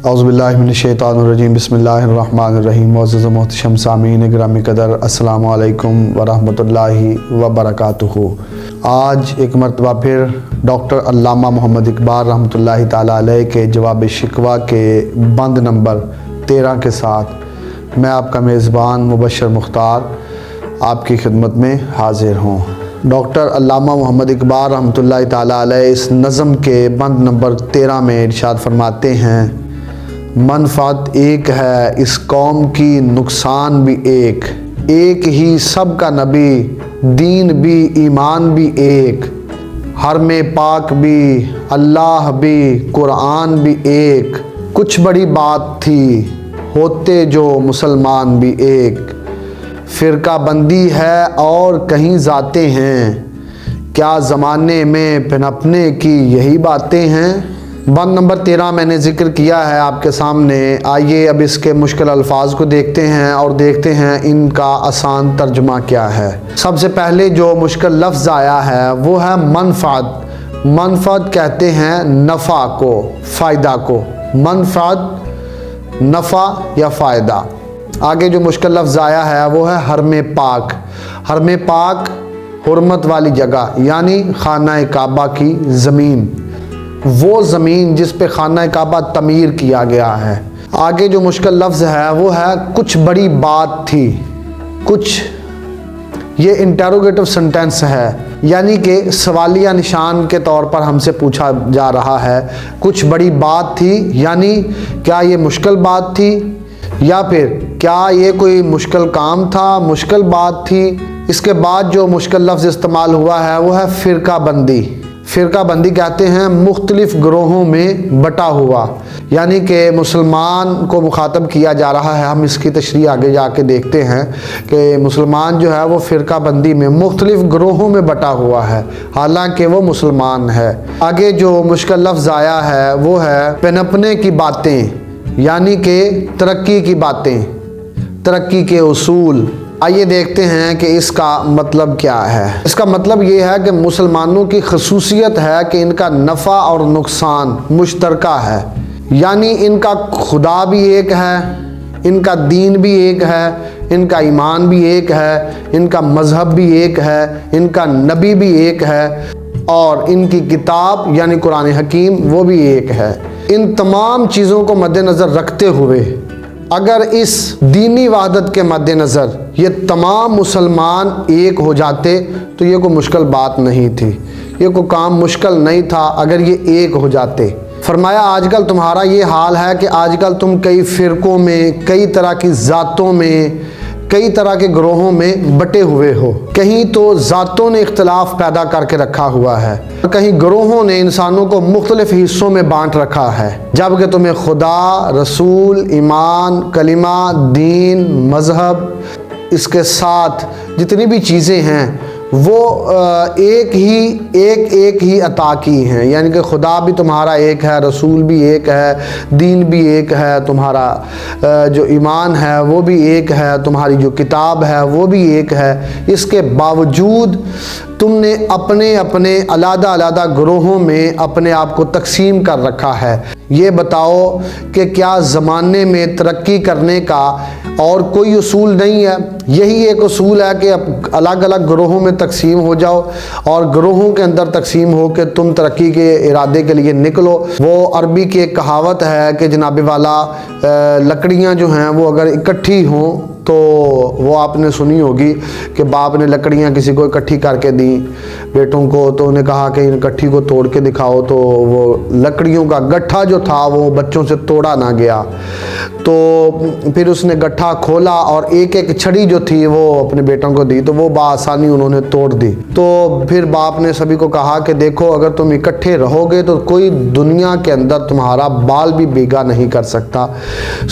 औज़ुबिल्लाहिमिनश्शैतानिर्रजीम बिस्मिल्लाहिर्रहमानिर्रहीम। मुअज़्ज़ज़ व मोहतरम सामीन गिरामी कदर, अस्सलामु अलैकुम व रहमतुल्लाहि व बरकातुहू। आज एक मरतबा फिर डॉक्टर अल्लामा मोहम्मद इकबाल रहमतुल्लाहि ताला अलैह के जवाब शिकवा के बंद नंबर 13 के साथ मैं आपका मेज़बान मुबश्शिर मुख्तार आपकी खिदमत में हाजिर हूँ। डॉक्टर अल्लामा मोहम्मद इकबाल रहमतुल्लाहि ताला अलैह इस नज़म के बंद नंबर 13 में इरशाद फरमाते हैं, मनफ़ात एक है इस कौम की, नुकसान भी एक ही सबका नबी, दीन भी ईमान भी एक, हरम पाक भी अल्लाह भी कुरान भी एक, कुछ बड़ी बात थी होते जो मुसलमान भी एक, फ़िरका बंदी है और कहीं जाते हैं, क्या ज़माने में पनपने की यही बातें हैं। बंद नंबर 13 मैंने ज़िक्र किया है आपके सामने। आइए अब इसके मुश्किल अल्फाज को देखते हैं और देखते हैं इनका आसान तर्जुमा क्या है। सबसे पहले जो मुश्किल लफ्ज़ आया है वो है मनफ़ात। मनफ़ात कहते हैं नफ़ा को, फ़ायदा को। मनफ़ात नफ़ा या फ़ायदा। आगे जो मुश्किल लफ्ज़ आया है वो है हरम पाक। हरम पाक हुर्मत वाली जगह, यानी खाना काबा की ज़मीन, वो ज़मीन जिस पे खाना काबा तमीर किया गया है। आगे जो मुश्किल लफ्ज़ है वो है कुछ बड़ी बात थी। कुछ, ये इंटेरोगेटिव सेंटेंस है, यानी कि सवालिया निशान के तौर पर हमसे पूछा जा रहा है। कुछ बड़ी बात थी, यानी क्या ये मुश्किल बात थी या फिर क्या ये कोई मुश्किल काम था, मुश्किल बात थी। इसके बाद जो मुश्किल लफ्ज़ इस्तेमाल हुआ है वो है फ़िरका बंदी। फ़िरका बंदी कहते हैं मुख्तलिफ़ ग्रोहों में बटा हुआ, यानी कि मुसलमान को मुखातब किया जा रहा है। हम इसकी तशरीह आगे जाके देखते हैं कि मुसलमान जो है वो फ़िरका बंदी में मुख्तलिफ़ ग्रोहों में बटा हुआ है, हालांकि वो मुसलमान है। आगे जो मुश्किल लफ्ज़ आया है वो है पनपने की बातें, यानी कि तरक्की की बातें, तरक्की के उसूल। आइए देखते हैं कि इसका मतलब क्या है। इसका मतलब ये है कि मुसलमानों की खसूसियत है कि इनका नफ़ा और नुकसान मुश्तरका है, यानी इनका खुदा भी एक है, इनका दीन भी एक है, इनका ईमान भी एक है, इनका मज़हब भी एक है, इनका नबी भी एक है और इनकी किताब यानी कुरान हकीम वो भी एक है। इन तमाम चीज़ों को मद्देनज़र रखते हुए अगर इस दीनी वहदत के मद्देनज़र ये तमाम मुसलमान एक हो जाते तो ये कोई मुश्किल बात नहीं थी, ये कोई काम मुश्किल नहीं था अगर ये एक हो जाते। फरमाया आजकल तुम्हारा ये हाल है कि आजकल तुम कई फ़िरक़ों में, कई तरह की ज़ातों में, कई तरह के ग्रोहों में बटे हुए हो। कहीं तो ज़ातों ने इख्तिलाफ पैदा करके रखा हुआ है, कहीं ग्रोहों ने इंसानों को मुख्तलिफ हिस्सों में बांट रखा है, जबकि तुम्हें खुदा, रसूल, ईमान, कलिमा, दीन, मज़हब, इसके साथ जितनी भी चीज़ें हैं वो एक ही अता की हैं। यानी कि खुदा भी तुम्हारा एक है, रसूल भी एक है, दीन भी एक है, तुम्हारा जो ईमान है वो भी एक है, तुम्हारी जो किताब है वो भी एक है। इसके बावजूद तुमने अपने अपने अलग अलग ग्रोहों में अपने आप को तकसीम कर रखा है। ये बताओ कि क्या ज़माने में तरक्की करने का और कोई उसूल नहीं है? यही एक उसूल है कि अलग अलग ग्रोहों में तकसीम हो जाओ और ग्रोहों के अंदर तकसीम हो के तुम तरक्की के इरादे के लिए निकलो। वो अरबी की एक कहावत है कि जनाबे वाला लकड़ियाँ जो हैं वो अगर इकट्ठी हों तो वो आपने सुनी होगी कि बाप ने लकड़ियाँ किसी को इकट्ठी करके दी बेटों को, तो उन्हें कहा कि इन इकट्ठी को तोड़ के दिखाओ, तो वो लकड़ियों का गट्ठा जो था वो बच्चों से तोड़ा ना गया। तो फिर उसने गट्ठा खोला और एक एक छड़ी जो थी वो अपने बेटों को दी, तो वो बासानी उन्होंने तोड़ दी। तो फिर बाप ने सभी को कहा कि देखो अगर तुम इकट्ठे रहोगे तो कोई दुनिया के अंदर तुम्हारा बाल भी बेगा नहीं कर सकता।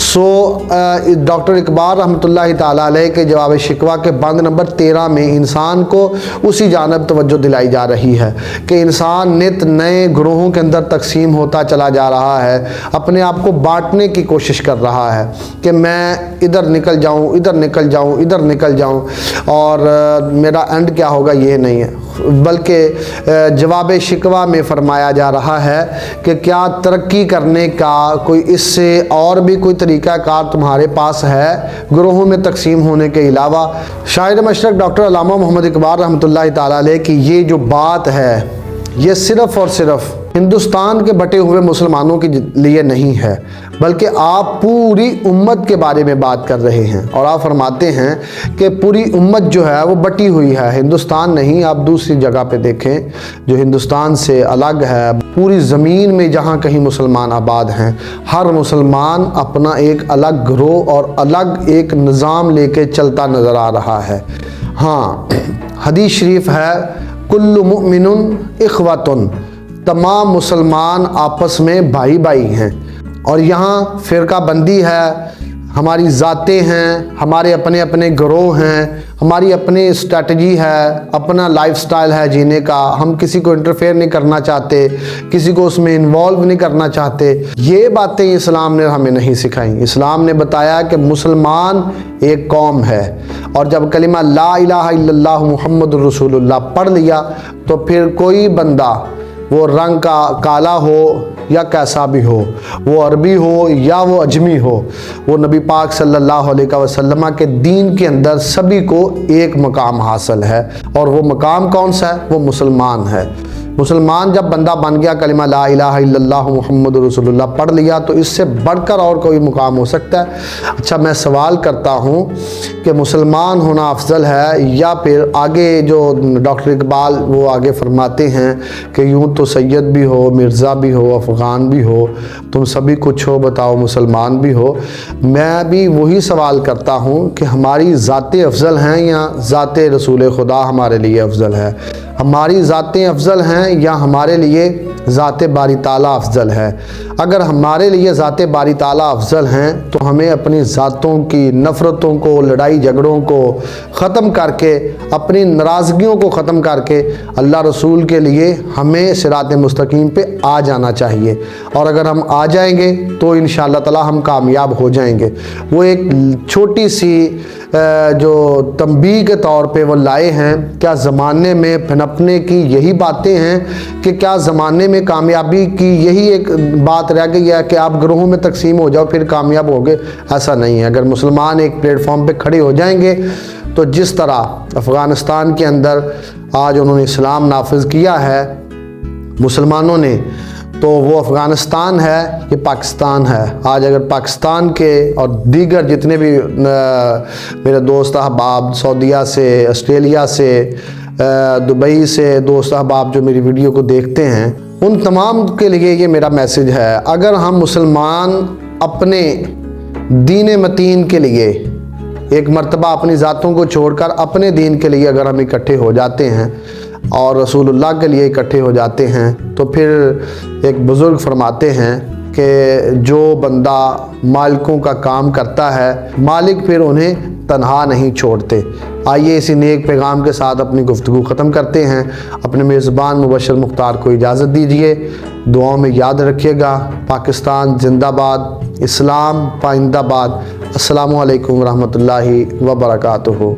सो डॉक्टर इकबाल रहमतुल्लाह रहमतुल्लाहि ताला अलैह के जवाब शिकवा के बंद नंबर 13 में इंसान को उसी जानब तवज्जो दिलाई जा रही है कि इंसान नित नए ग्रोहों के अंदर तकसीम होता चला जा रहा है, अपने आप को बांटने की कोशिश कर रहा है कि मैं इधर निकल जाऊं, इधर निकल जाऊं, इधर निकल जाऊं और मेरा एंड क्या होगा ये नहीं है, बल्कि जवाब शिकवा में फरमाया जा रहा है कि क्या तरक्की करने का कोई इससे और भी कोई तरीक़ाकार तुम्हारे पास है ग्रोहों में तकसीम होने के अलावा। शायर मशरक डॉक्टर अल्लामा मोहम्मद इकबाल रहमतुल्लाहि ताला अलैह की ये जो बात है ये सिर्फ़ और सिर्फ हिंदुस्तान के बटे हुए मुसलमानों के लिए नहीं है, बल्कि आप पूरी उम्मत के बारे में बात कर रहे हैं। और आप फरमाते हैं कि पूरी उम्मत जो है वो बटी हुई है, हिंदुस्तान नहीं, आप दूसरी जगह पे देखें जो हिंदुस्तान से अलग है। पूरी ज़मीन में जहाँ कहीं मुसलमान आबाद हैं, हर मुसलमान अपना एक अलग ग्रोह और अलग एक निज़ाम लेके चलता नज़र आ रहा है। हाँ, हदीस शरीफ है कुल्लु मुमिनुन इख्वतुन, तमाम मुसलमान आपस में भाई भाई हैं। और यहाँ फ़िरका बंदी है, हमारी ज़ातें हैं, हमारे अपने अपने ग्रोह हैं, हमारी अपनी स्ट्रेटजी है, अपना लाइफस्टाइल है जीने का। हम किसी को इंटरफेयर नहीं करना चाहते, किसी को उसमें इन्वॉल्व नहीं करना चाहते। ये बातें इस्लाम ने हमें नहीं सिखाई। इस्लाम ने बताया कि मुसलमान एक कौम है और जब कलिमा ला इलाहा इल्लल्लाह मुहम्मदुर रसूलुल्लाह पढ़ लिया तो फिर कोई बंदा वो रंग का काला हो या कैसा भी हो, वो अरबी हो या वो अजमी हो, वो नबी पाक सल्लल्लाहु अलैहि वसल्लम के दीन के अंदर सभी को एक मकाम हासिल है। और वो मकाम कौन सा है? वो मुसलमान है। मुसलमान जब बंदा बन गया, कलिमा ला इलाहा इल्लल्लाह मुहम्मदुर रसूलुल्लाह पढ़ लिया, तो इससे बढ़कर और कोई मुकाम हो सकता है? अच्छा, मैं सवाल करता हूँ कि मुसलमान होना अफजल है या फिर आगे जो डॉक्टर इकबाल वो आगे फरमाते हैं कि यूँ तो सैयद भी हो, मिर्ज़ा भी हो, अफ़गान भी हो, तुम सभी कुछ हो, बताओ मुसलमान भी हो। मैं भी वही सवाल करता हूँ कि हमारी ज़ातें अफजल हैं या ज़ाते रसूल खुदा हमारे लिए अफजल है? हमारी ज़ातें अफजल हैं या हमारे लिए ज़ाते बारी ताला अफजल है? अगर हमारे लिए ज़ाते बारी ताला अफजल हैं तो हमें अपनी ज़ातों की नफ़रतों को, लड़ाई झगड़ों को ख़त्म करके, अपनी नाराज़गियों को ख़त्म करके अल्लाह रसूल के लिए हमें सिरात मुस्तकीम पे आ जाना चाहिए। और अगर हम आ जाएंगे तो इंशाअल्लाह ताला हम कामयाब हो जाएंगे। वो एक छोटी सी जो तंबीह के तौर पे वो लाए हैं। क्या ज़माने में पनपने की यही बातें हैं कि क्या ज़माने में कामयाबी की यही एक बात रह गई है कि आप ग्रोहों में तकसीम हो जाओ फिर कामयाब होगे? ऐसा नहीं है। अगर मुसलमान एक प्लेटफॉर्म पे खड़े हो जाएंगे तो जिस तरह अफ़गानिस्तान के अंदर आज उन्होंने इस्लाम नाफिज किया है मुसलमानों ने, तो वो अफ़गानिस्तान है, ये पाकिस्तान है। आज अगर पाकिस्तान के और दीगर जितने भी मेरे दोस्त अहबाब सऊदीया से, ऑस्ट्रेलिया से, दुबई से दोस्त अहबाब जो मेरी वीडियो को देखते हैं, उन तमाम के लिए ये मेरा मैसेज है। अगर हम मुसलमान अपने दीन मतीन के लिए एक मर्तबा अपनी ज़ातों को छोड़कर अपने दीन के लिए अगर हम इकट्ठे हो जाते हैं और रसूलुल्लाह के लिए इकट्ठे हो जाते हैं, तो फिर एक बुज़ुर्ग फरमाते हैं कि जो बंदा मालिकों का काम करता है, मालिक फिर उन्हें तन्हा नहीं छोड़ते। आइए इसी नेक पैगाम के साथ अपनी गुफ्तगू ख़त्म करते हैं। अपने मेज़बान मुबश्शिर मुख्तार को इजाज़त दीजिए। दुआओं में याद रखिएगा। पाकिस्तान जिंदाबाद, इस्लाम पाइंदाबाद। अस्सलामु अलैकुम रहमतुल्लाहि व बरकातुहू।